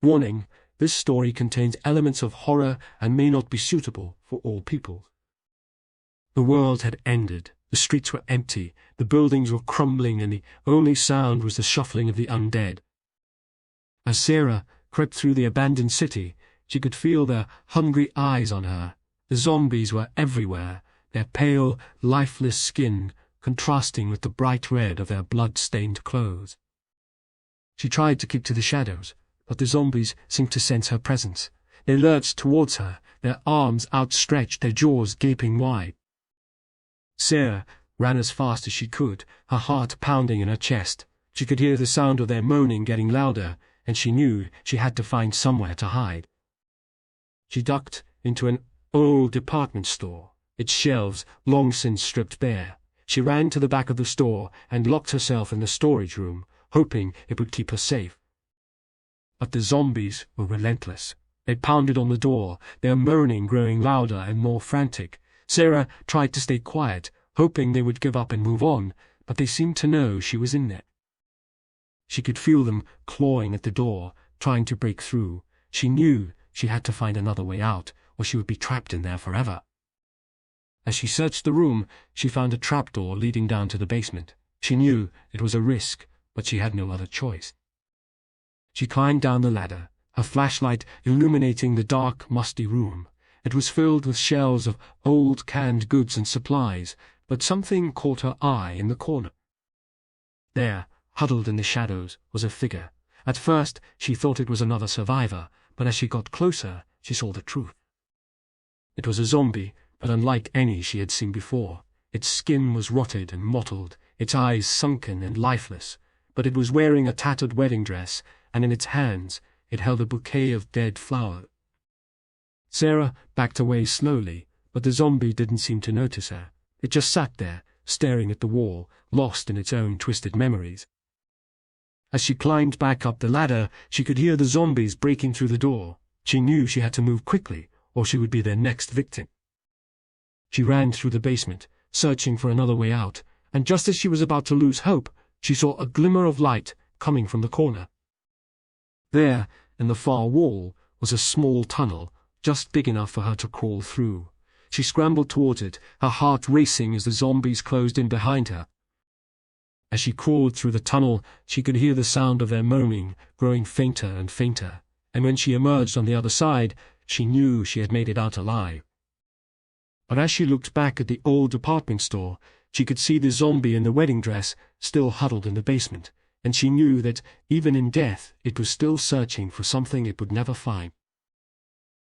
Warning: this story contains elements of horror and may not be suitable for all people. The world had ended. The streets were empty, the buildings were crumbling, and the only sound was the shuffling of the undead. As Sarah crept through the abandoned city, she could feel their hungry eyes on her. The zombies were everywhere, their pale, lifeless skin contrasting with the bright red of their blood-stained clothes. She tried to keep to the shadows, but the zombies seemed to sense her presence. They lurched towards her, their arms outstretched, their jaws gaping wide. Sarah ran as fast as she could, her heart pounding in her chest. She could hear the sound of their moaning getting louder, and she knew she had to find somewhere to hide. She ducked into an old department store, its shelves long since stripped bare. She ran to the back of the store and locked herself in the storage room, hoping it would keep her safe. But the zombies were relentless. They pounded on the door, their moaning growing louder and more frantic. Sarah tried to stay quiet, hoping they would give up and move on, but they seemed to know she was in there. She could feel them clawing at the door, trying to break through. She knew she had to find another way out, or she would be trapped in there forever. As she searched the room, she found a trapdoor leading down to the basement. She knew it was a risk, but she had no other choice. She climbed down the ladder, her flashlight illuminating the dark, musty room. It was filled with shelves of old canned goods and supplies, but something caught her eye in the corner. There, huddled in the shadows, was a figure. At first, she thought it was another survivor, but as she got closer, she saw the truth. It was a zombie, but unlike any she had seen before. Its skin was rotted and mottled, its eyes sunken and lifeless, but it was wearing a tattered wedding dress, and in its hands it held a bouquet of dead flowers. Sarah backed away slowly, but the zombie didn't seem to notice her. It just sat there, staring at the wall, lost in its own twisted memories. As she climbed back up the ladder, she could hear the zombies breaking through the door. She knew she had to move quickly, or she would be their next victim. She ran through the basement, searching for another way out, and just as she was about to lose hope, she saw a glimmer of light coming from the corner. There, in the far wall, was a small tunnel, just big enough for her to crawl through. She scrambled towards it, her heart racing as the zombies closed in behind her. As she crawled through the tunnel, she could hear the sound of their moaning, growing fainter and fainter, and when she emerged on the other side, she knew she had made it out alive. But as she looked back at the old department store, she could see the zombie in the wedding dress still huddled in the basement, and she knew that, even in death, it was still searching for something it would never find.